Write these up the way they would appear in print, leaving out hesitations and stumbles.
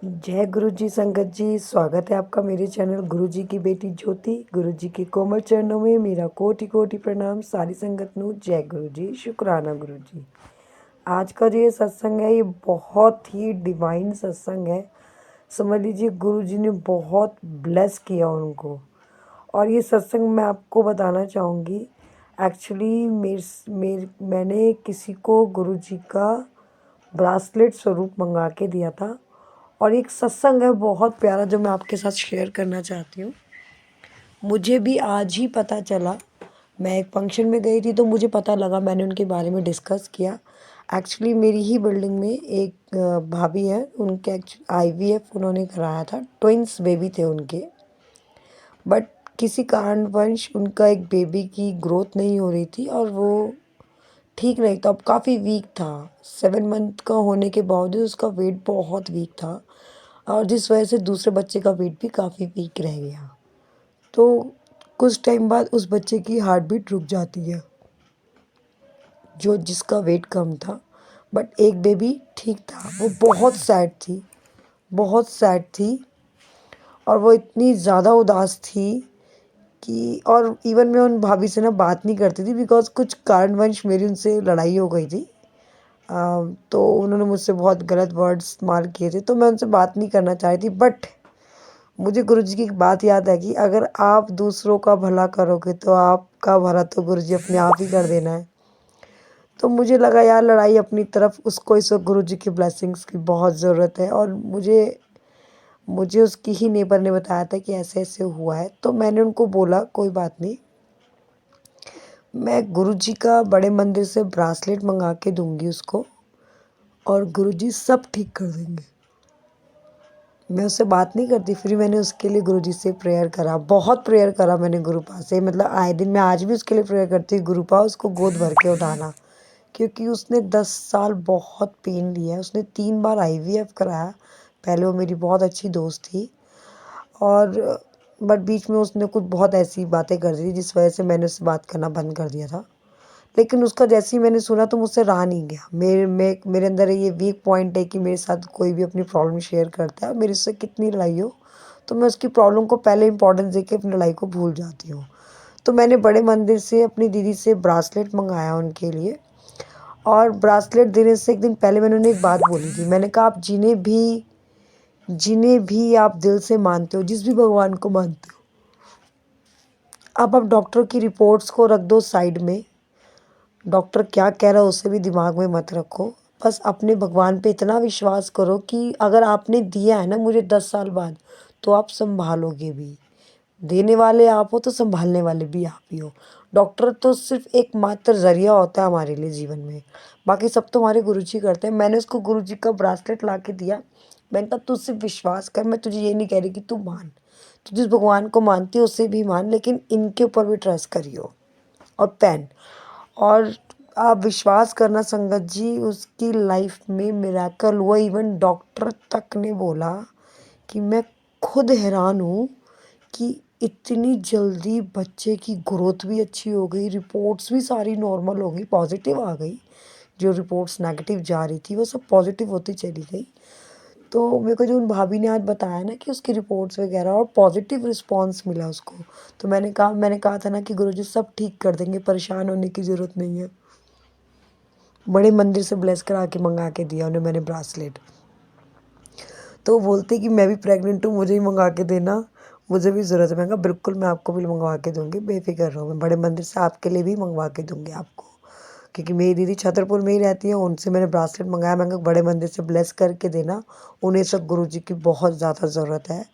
जय गुरु जी संगत जी। स्वागत है आपका मेरे चैनल गुरु जी की बेटी ज्योति। गुरु जी के कोमल चरणों में मेरा कोटि कोटि प्रणाम। सारी संगत नू जय गुरु जी, शुक्राना गुरु जी। आज का जो ये सत्संग है, ये बहुत ही डिवाइन सत्संग है। समझ लीजिए गुरु जी ने बहुत ब्लेस किया उनको। और ये सत्संग मैं आपको बताना चाहूँगी। एक्चुअली मैंने किसी को गुरु जी का ब्रासलेट स्वरूप मंगा के दिया था। और एक सत्संग है बहुत प्यारा जो मैं आपके साथ शेयर करना चाहती हूँ। मुझे भी आज ही पता चला। मैं एक फंक्शन में गई थी तो मुझे पता लगा, मैंने उनके बारे में डिस्कस किया। एक्चुअली मेरी ही बिल्डिंग में एक भाभी है, उनके आईवीएफ उन्होंने कराया था। ट्विंस बेबी थे उनके, बट किसी कारणवश उनका एक बेबी की ग्रोथ नहीं हो रही थी और वो ठीक नहीं था, अब काफ़ी वीक था। 7 मंथ का होने के बावजूद उसका वेट बहुत वीक था और जिस वजह से दूसरे बच्चे का वेट भी काफ़ी वीक रह गया। तो कुछ टाइम बाद उस बच्चे की हार्ट बीट रुक जाती है, जो जिसका वेट कम था। बट एक बेबी ठीक था। वो बहुत सैड थी, बहुत सैड थी। और वो इतनी ज़्यादा उदास थी कि और इवन मैं उन भाभी से ना बात नहीं करती थी, बिकॉज कुछ कारणवश मेरी उनसे लड़ाई हो गई थी। तो उन्होंने मुझसे बहुत गलत वर्ड्स इस्तेमाल किए थे, तो मैं उनसे बात नहीं करना चाह रही थी। बट मुझे गुरु जी की एक बात याद है कि अगर आप दूसरों का भला करोगे तो आपका भला तो गुरु जी अपने आप ही कर देना है। तो मुझे लगा यार, लड़ाई अपनी तरफ, उसको इस वक्त गुरु जी की ब्लेसिंग्स की बहुत ज़रूरत है। और मुझे मुझे उसकी ही नेबर ने बताया था कि ऐसे ऐसे हुआ है। तो मैंने उनको बोला कोई बात नहीं, मैं गुरु जी का बड़े मंदिर से ब्रासलेट मंगा के दूंगी उसको और गुरु जी सब ठीक कर देंगे। मैं उससे बात नहीं करती, फिर मैंने उसके लिए गुरु जी से प्रेयर करा, बहुत प्रेयर करा मैंने गुरुपा से। मतलब आए दिन मैं आज भी उसके लिए प्रेयर करती हूँ, गुरुपा उसको गोद भर के उठाना। क्योंकि उसने 10 साल बहुत पेन लिया है। उसने 3 बार आईवीएफ कराया। पहले वो मेरी बहुत अच्छी दोस्त थी और बट बीच में उसने कुछ बहुत ऐसी बातें कर दी जिस वजह से मैंने उससे बात करना बंद कर दिया था। लेकिन उसका जैसे ही मैंने सुना तो मुझसे रहा नहीं गया। मेरे अंदर ये वीक पॉइंट है कि मेरे साथ कोई भी अपनी प्रॉब्लम शेयर करता है, मेरे से कितनी लड़ाई हो तो मैं उसकी प्रॉब्लम को पहले इंपॉर्टेंस देके अपनी लड़ाई को भूल जाती हूँ। तो मैंने बड़े मंदिर से अपनी दीदी से ब्रासलेट मंगाया उनके लिए। और ब्रासलेट देने से एक दिन पहले मैंने उन्हें एक बात बोली थी। मैंने कहा, आप जिन्हें भी आप दिल से मानते हो, जिस भी भगवान को मानते हो, आप डॉक्टर की रिपोर्ट्स को रख दो साइड में। डॉक्टर क्या कह रहा है उसे भी दिमाग में मत रखो। बस अपने भगवान पे इतना विश्वास करो कि अगर आपने दिया है ना मुझे 10 साल बाद, तो आप संभालोगे भी। देने वाले आप हो तो संभालने वाले भी आप ही हो। डॉक्टर तो सिर्फ एक मात्र जरिया होता है हमारे लिए जीवन में, बाकी सब तो हमारे गुरुजी करते हैं। मैंने उसको गुरुजी का ब्रासलेट ला के दिया। मैंने कहा तू सिर्फ विश्वास कर, मैं तुझे ये नहीं कह रही कि तू मान, तू जिस भगवान को मानती हो उसे भी मान, लेकिन इनके ऊपर भी ट्रस्ट करियो। और पेन, और आप विश्वास करना संगत जी, उसकी लाइफ में मिराकल हुआ। इवन डॉक्टर तक ने बोला कि मैं खुद हैरान हूँ कि इतनी जल्दी बच्चे की ग्रोथ भी अच्छी हो गई, रिपोर्ट्स भी सारी नॉर्मल हो गई, पॉजिटिव आ गई। जो रिपोर्ट्स नेगेटिव जा रही थी वो सब पॉजिटिव होती चली गई। तो मेरे को जो उन भाभी ने आज बताया ना कि उसकी रिपोर्ट्स वगैरह और पॉजिटिव रिस्पांस मिला उसको, तो मैंने कहा था ना कि गुरुजी सब ठीक कर देंगे, परेशान होने की ज़रूरत नहीं है। बड़े मंदिर से ब्लेस करा के मंगा के दिया उन्हें मैंने ब्रासलेट। तो वो बोलते कि मैं भी प्रेग्नेंट हूँ, मुझे ही मंगा के देना, मुझे भी ज़रूरत है। मैंने कहा बिल्कुल मैं आपको भी मंगवा के दूँगी, बेफिक्र रहो। मैं बड़े मंदिर से आपके लिए भी मंगवा के दूँगी आपको, क्योंकि मेरी दीदी छतरपुर में ही रहती है, उनसे मैंने ब्रासलेट मंगाया। मैंने कहा बड़े मंदिर से ब्लेस करके देना, उन्हें सब गुरुजी की बहुत ज़्यादा ज़रूरत है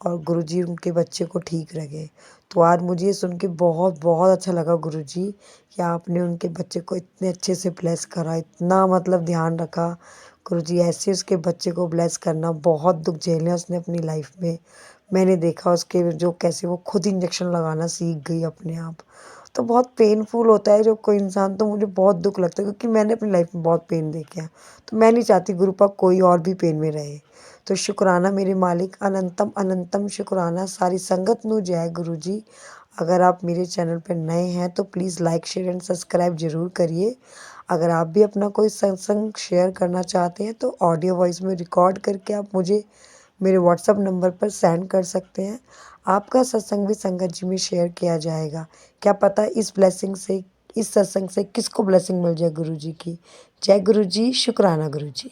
और गुरुजी उनके बच्चे को ठीक रखे। तो आज मुझे ये सुन के बहुत बहुत अच्छा लगा गुरुजी कि आपने उनके बच्चे को इतने अच्छे से ब्लेस करा, इतना मतलब ध्यान रखा। गुरुजी ऐसे उसके बच्चे को ब्लेस करना। बहुत दुख झेले उसने अपनी लाइफ में। मैंने देखा उसके जो कैसे वो खुद इंजेक्शन लगाना सीख गई अपने आप। तो बहुत पेनफुल होता है जब कोई इंसान, तो मुझे बहुत दुख लगता है क्योंकि मैंने अपनी लाइफ में बहुत पेन देखे हैं। तो मैं नहीं चाहती गुरुपा कोई और भी पेन में रहे। तो शुक्राना मेरे मालिक, अनंतम अनंतम शुक्राना। सारी संगत नू जय गुरु जी। अगर आप मेरे चैनल पर नए हैं तो please like share and subscribe ज़रूर करिए। अगर आप भी अपना कोई सत्संग शेयर करना चाहते हैं तो ऑडियो वॉइस में रिकॉर्ड करके आप मुझे मेरे व्हाट्सएप नंबर पर सेंड कर सकते हैं। आपका सत्संग भी संगत जी में शेयर किया जाएगा। क्या पता इस सत्संग से किसको ब्लेसिंग मिल जाए गुरु जी की। जय गुरु जी, शुक्राना गुरु जी।